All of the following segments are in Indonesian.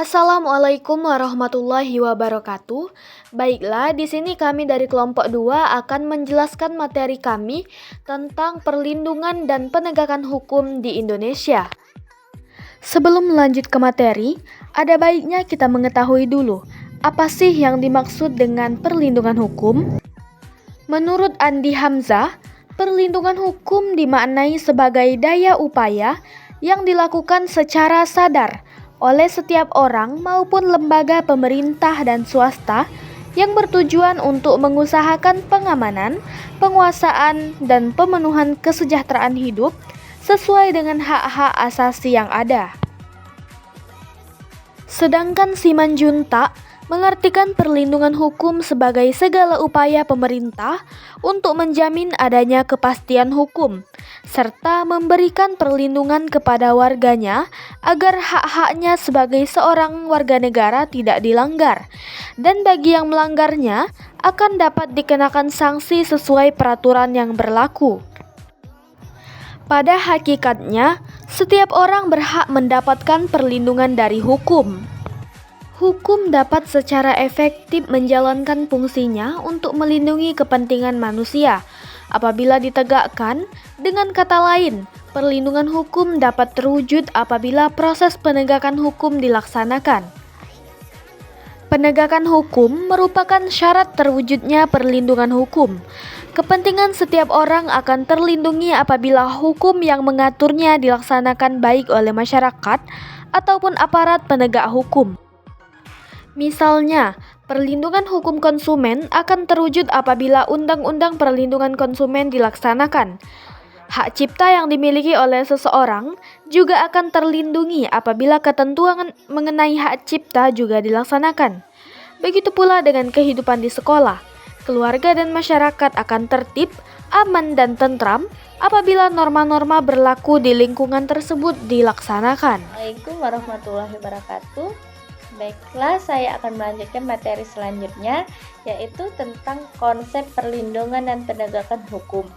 Assalamualaikum warahmatullahi wabarakatuh. Baiklah, di sini kami dari kelompok 2 akan menjelaskan materi kami tentang perlindungan dan penegakan hukum di Indonesia. Sebelum melanjut ke materi, ada baiknya kita mengetahui dulu apa sih yang dimaksud dengan perlindungan hukum? Menurut Andi Hamzah, perlindungan hukum dimaknai sebagai daya upaya yang dilakukan secara sadar oleh setiap orang maupun lembaga pemerintah dan swasta yang bertujuan untuk mengusahakan pengamanan, penguasaan, dan pemenuhan kesejahteraan hidup sesuai dengan hak-hak asasi yang ada. Sedangkan Simanjuntak mengartikan perlindungan hukum sebagai segala upaya pemerintah untuk menjamin adanya kepastian hukum, serta memberikan perlindungan kepada warganya agar hak-haknya sebagai seorang warga negara tidak dilanggar, dan bagi yang melanggarnya akan dapat dikenakan sanksi sesuai peraturan yang berlaku. Pada hakikatnya, setiap orang berhak mendapatkan perlindungan dari hukum. Hukum dapat secara efektif menjalankan fungsinya untuk melindungi kepentingan manusia. Apabila ditegakkan, dengan kata lain, perlindungan hukum dapat terwujud apabila proses penegakan hukum dilaksanakan. Penegakan hukum merupakan syarat terwujudnya perlindungan hukum. Kepentingan setiap orang akan terlindungi apabila hukum yang mengaturnya dilaksanakan baik oleh masyarakat ataupun aparat penegak hukum. Misalnya, perlindungan hukum konsumen akan terwujud apabila Undang-Undang Perlindungan Konsumen dilaksanakan. Hak cipta yang dimiliki oleh seseorang juga akan terlindungi apabila ketentuan mengenai hak cipta juga dilaksanakan. Begitu pula dengan kehidupan di sekolah. Keluarga dan masyarakat akan tertib, aman, dan tentram apabila norma-norma berlaku di lingkungan tersebut dilaksanakan. Assalamualaikum warahmatullahi wabarakatuh. Baiklah, saya akan melanjutkan materi selanjutnya, yaitu tentang konsep perlindungan dan penegakan hukum.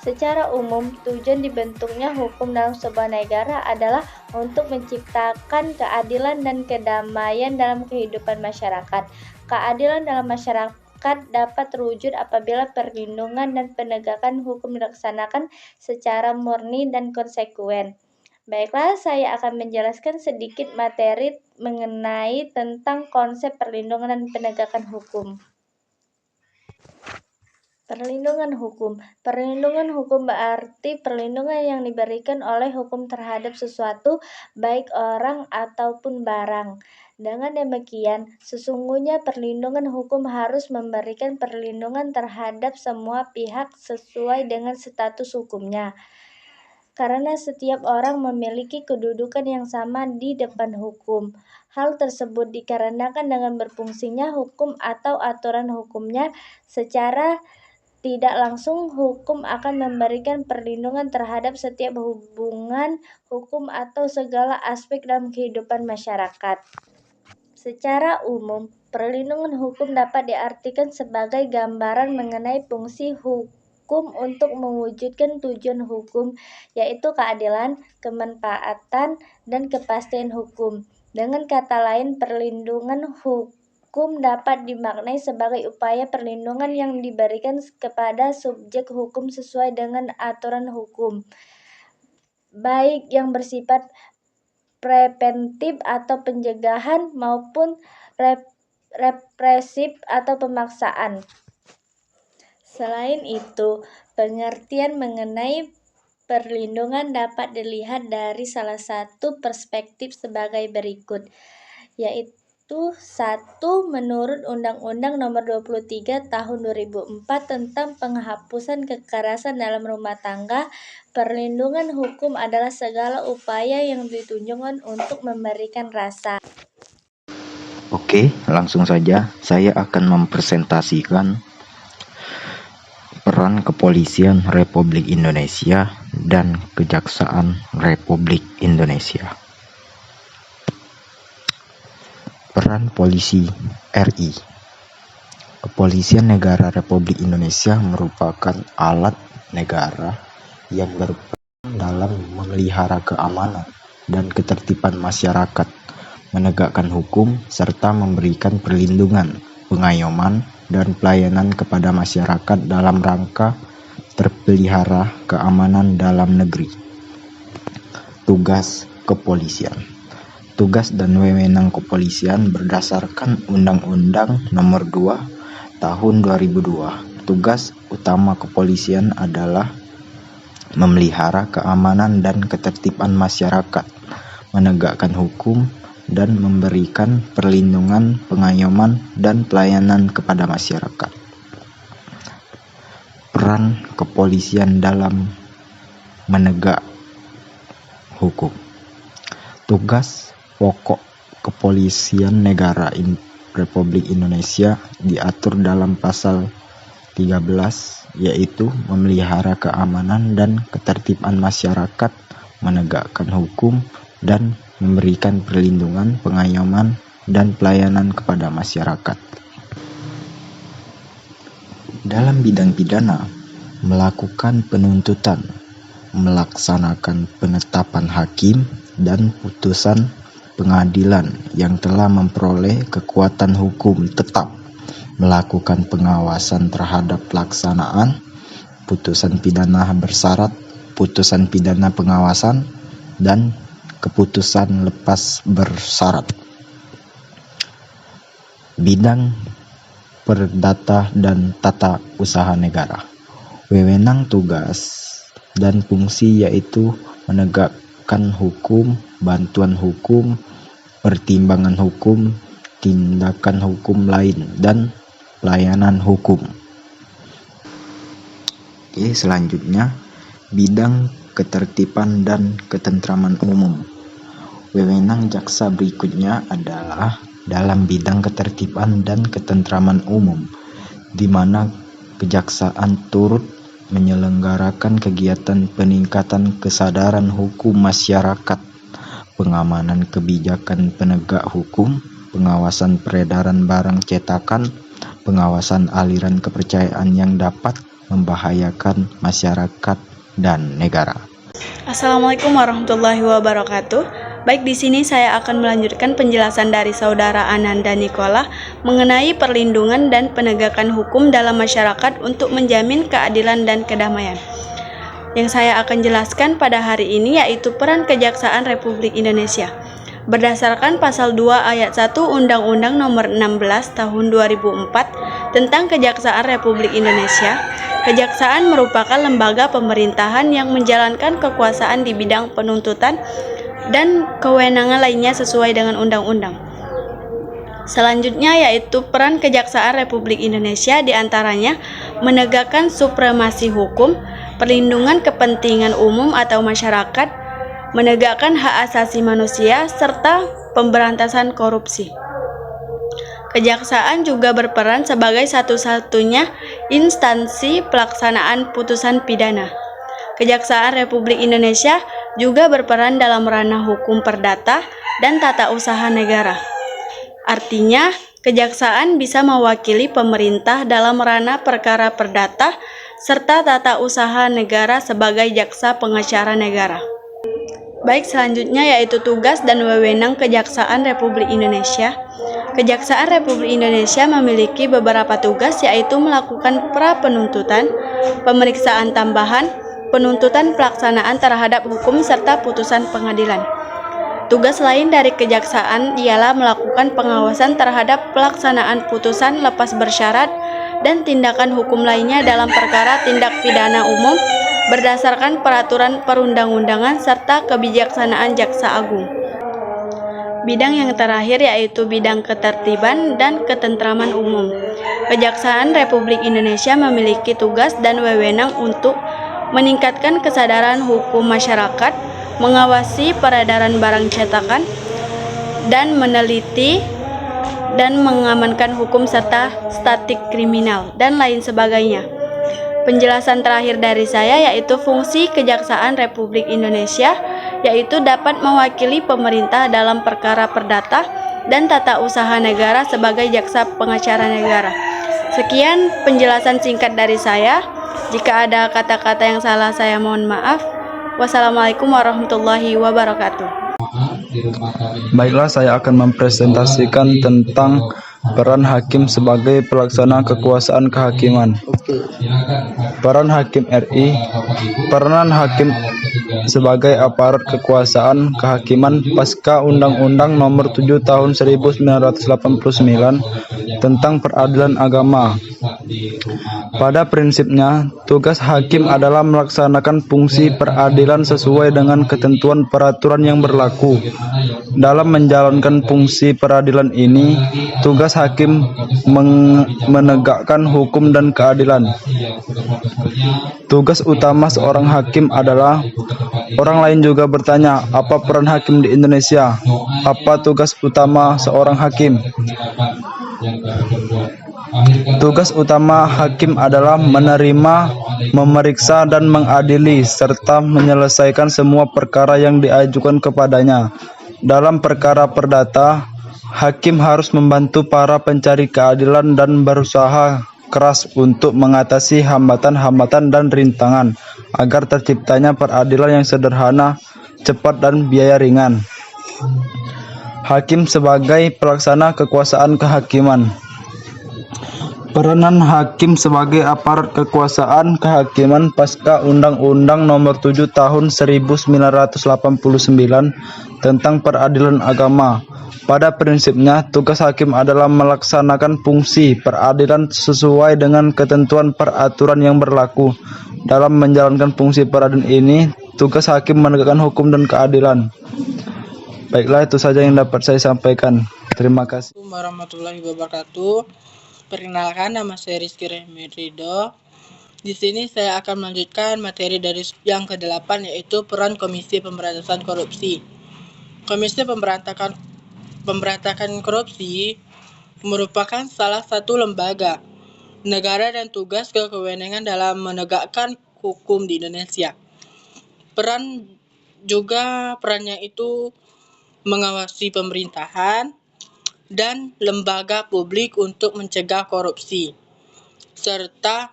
Secara umum, tujuan dibentuknya hukum dalam sebuah negara adalah untuk menciptakan keadilan dan kedamaian dalam kehidupan masyarakat. Keadilan dalam masyarakat dapat terwujud apabila perlindungan dan penegakan hukum dilaksanakan secara murni dan konsekuen. Baiklah, saya akan menjelaskan sedikit materi mengenai tentang konsep perlindungan dan penegakan hukum. Perlindungan hukum. Perlindungan hukum berarti perlindungan yang diberikan oleh hukum terhadap sesuatu, baik orang ataupun barang. Dengan demikian, sesungguhnya perlindungan hukum harus memberikan perlindungan terhadap semua pihak sesuai dengan status hukumnya. Karena setiap orang memiliki kedudukan yang sama di depan hukum. Hal tersebut dikarenakan dengan berfungsinya hukum atau aturan hukumnya secara tidak langsung, hukum akan memberikan perlindungan terhadap setiap hubungan hukum atau segala aspek dalam kehidupan masyarakat. Secara umum, perlindungan hukum dapat diartikan sebagai gambaran mengenai fungsi hukum untuk mewujudkan tujuan hukum, yaitu keadilan, kemanfaatan, dan kepastian hukum. Dengan kata lain, perlindungan hukum dapat dimaknai sebagai upaya perlindungan yang diberikan kepada subjek hukum sesuai dengan aturan hukum, baik yang bersifat preventif atau pencegahan maupun represif atau pemaksaan. Selain itu, pengertian mengenai perlindungan dapat dilihat dari salah satu perspektif sebagai berikut, yaitu 1. Menurut Undang-Undang Nomor 23 Tahun 2004 tentang penghapusan kekerasan dalam rumah tangga, perlindungan hukum adalah segala upaya yang ditunjukkan untuk memberikan rasa. Oke, langsung saja saya akan mempresentasikan peran Kepolisian Republik Indonesia dan Kejaksaan Republik Indonesia. Peran Polisi RI. Kepolisian Negara Republik Indonesia merupakan alat negara yang berperan dalam memelihara keamanan dan ketertiban masyarakat, menegakkan hukum, serta memberikan perlindungan, pengayoman, dan pelayanan kepada masyarakat dalam rangka terpelihara keamanan dalam negeri. Tugas kepolisian. Tugas dan wewenang kepolisian berdasarkan Undang-Undang Nomor 2 Tahun 2002. Tugas utama kepolisian adalah memelihara keamanan dan ketertiban masyarakat, menegakkan hukum, dan memberikan perlindungan, pengayoman, dan pelayanan kepada masyarakat. Peran kepolisian dalam menegak hukum. Tugas pokok kepolisian negara Republik Indonesia diatur dalam pasal 13, yaitu memelihara keamanan dan ketertiban masyarakat, menegakkan hukum, dan memberikan perlindungan, pengayoman, dan pelayanan kepada masyarakat. Dalam bidang pidana, melakukan penuntutan, melaksanakan penetapan hakim dan putusan pengadilan yang telah memperoleh kekuatan hukum tetap, melakukan pengawasan terhadap pelaksanaan putusan pidana bersyarat, putusan pidana pengawasan, dan keputusan lepas bersyarat. Bidang perdata dan tata usaha negara. Wewenang tugas dan fungsi yaitu menegakkan hukum, bantuan hukum, pertimbangan hukum, tindakan hukum lain, dan pelayanan hukum. Oke, selanjutnya bidang ketertiban dan ketentraman umum. Wewenang jaksa berikutnya adalah dalam bidang ketertiban dan ketentraman umum, di mana kejaksaan turut menyelenggarakan kegiatan peningkatan kesadaran hukum masyarakat, pengamanan kebijakan penegak hukum, pengawasan peredaran barang cetakan, pengawasan aliran kepercayaan yang dapat membahayakan masyarakat dan negara. Assalamualaikum warahmatullahi wabarakatuh. Baik, di sini saya akan melanjutkan penjelasan dari Saudara Ananda Nikola mengenai perlindungan dan penegakan hukum dalam masyarakat untuk menjamin keadilan dan kedamaian. Yang saya akan jelaskan pada hari ini yaitu peran Kejaksaan Republik Indonesia. Berdasarkan pasal 2 ayat 1 Undang-Undang Nomor 16 Tahun 2004 tentang Kejaksaan Republik Indonesia, Kejaksaan merupakan lembaga pemerintahan yang menjalankan kekuasaan di bidang penuntutan dan kewenangan lainnya sesuai dengan undang-undang. Selanjutnya yaitu peran Kejaksaan Republik Indonesia diantaranya menegakkan supremasi hukum, perlindungan kepentingan umum atau masyarakat, menegakkan hak asasi manusia, serta pemberantasan korupsi. Kejaksaan juga berperan sebagai satu-satunya instansi pelaksanaan putusan pidana. Kejaksaan Republik Indonesia juga berperan dalam ranah hukum perdata dan tata usaha negara. Artinya, kejaksaan bisa mewakili pemerintah dalam ranah perkara perdata serta tata usaha negara sebagai jaksa pengacara negara. Baik, selanjutnya yaitu tugas dan wewenang Kejaksaan Republik Indonesia. Kejaksaan Republik Indonesia memiliki beberapa tugas yaitu melakukan pra-penuntutan, pemeriksaan tambahan, penuntutan pelaksanaan terhadap hukum serta putusan pengadilan. Tugas lain dari kejaksaan ialah melakukan pengawasan terhadap pelaksanaan putusan lepas bersyarat dan tindakan hukum lainnya dalam perkara tindak pidana umum berdasarkan peraturan perundang-undangan serta kebijaksanaan Jaksa Agung. Bidang yang terakhir yaitu bidang ketertiban dan ketentraman umum. Kejaksaan Republik Indonesia memiliki tugas dan wewenang untuk meningkatkan kesadaran hukum masyarakat, mengawasi peredaran barang cetakan, dan meneliti dan mengamankan hukum serta statik kriminal, dan lain sebagainya. Penjelasan terakhir dari saya yaitu fungsi Kejaksaan Republik Indonesia yaitu dapat mewakili pemerintah dalam perkara perdata dan tata usaha negara sebagai jaksa pengacara negara. Sekian penjelasan singkat dari saya. Jika ada kata-kata yang salah saya mohon maaf. Wassalamualaikum warahmatullahi wabarakatuh. Baiklah, saya akan mempresentasikan tentang peran hakim sebagai pelaksana kekuasaan kehakiman. Peran hakim RI. Peranan hakim sebagai aparat kekuasaan kehakiman pasca Undang-Undang Nomor 7 Tahun 1989 tentang peradilan agama. Pada prinsipnya, tugas hakim adalah melaksanakan fungsi peradilan sesuai dengan ketentuan peraturan yang berlaku. Dalam menjalankan fungsi peradilan ini, tugas hakim menegakkan hukum dan keadilan. Tugas utama seorang hakim adalah, orang lain juga bertanya, apa peran hakim di Indonesia? Apa tugas utama seorang hakim? Tugas utama hakim adalah menerima, memeriksa, dan mengadili, serta menyelesaikan semua perkara yang diajukan kepadanya. Dalam perkara perdata, hakim harus membantu para pencari keadilan dan berusaha keras untuk mengatasi hambatan-hambatan dan rintangan, agar terciptanya peradilan yang sederhana, cepat, dan biaya ringan. Hakim sebagai pelaksana kekuasaan kehakiman. Peranan hakim sebagai aparat kekuasaan kehakiman pasca Undang-Undang Nomor 7 Tahun 1989 tentang peradilan agama. Pada prinsipnya, tugas hakim adalah melaksanakan fungsi peradilan sesuai dengan ketentuan peraturan yang berlaku. Dalam menjalankan fungsi peradilan ini, tugas hakim menegakkan hukum dan keadilan. Baiklah, itu saja yang dapat saya sampaikan. Terima kasih. Assalamualaikum warahmatullahi wabarakatuh. Perkenalkan, nama saya Rizky Rehmi Ridho. Di sini saya akan melanjutkan materi dari yang ke-8, yaitu peran Komisi Pemberantasan Korupsi. Komisi Pemberantasan Korupsi merupakan salah satu lembaga negara dan tugas kewenangan dalam menegakkan hukum di Indonesia. Perannya itu mengawasi pemerintahan dan lembaga publik untuk mencegah korupsi, serta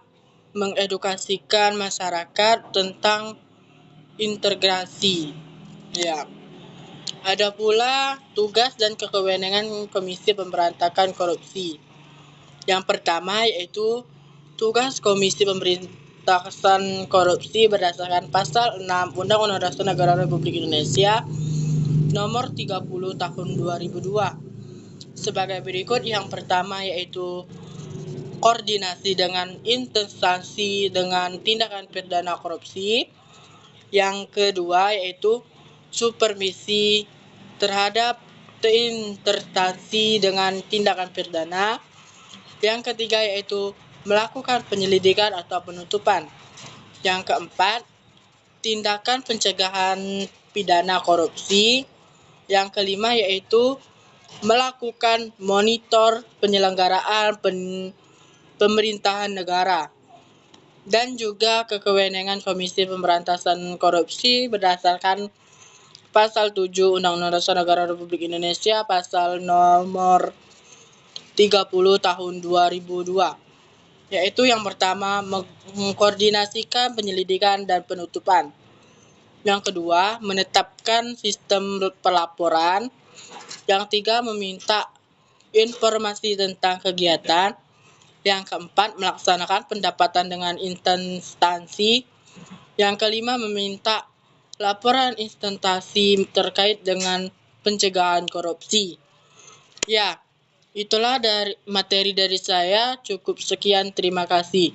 mengedukasikan masyarakat tentang integrasi. Ya. Ada pula tugas dan kewenangan Komisi Pemberantasan Korupsi. Yang pertama yaitu tugas Komisi Pemberantasan Korupsi berdasarkan pasal 6 Undang-Undang Dasar Negara Republik Indonesia Nomor 30 Tahun 2002. Sebagai berikut, yang pertama yaitu koordinasi dengan instansi dengan tindakan pidana korupsi. Yang kedua yaitu supervisi terhadap instansi dengan tindakan pidana. Yang ketiga yaitu melakukan penyelidikan atau penuntutan. Yang keempat, tindakan pencegahan pidana korupsi. Yang kelima yaitu melakukan monitor penyelenggaraan pemerintahan negara. Dan juga kewenangan Komisi Pemberantasan Korupsi berdasarkan pasal 7 Undang-Undang Dasar Negara Republik Indonesia pasal nomor 30 tahun 2002. Yaitu yang pertama, mengkoordinasikan penyelidikan dan penuntutan. Yang kedua, menetapkan sistem pelaporan. Yang tiga, meminta informasi tentang kegiatan. Yang keempat, melaksanakan pendapatan dengan instansi. Yang kelima, meminta laporan instansi terkait dengan pencegahan korupsi. Ya, itulah materi dari saya. Cukup sekian, terima kasih.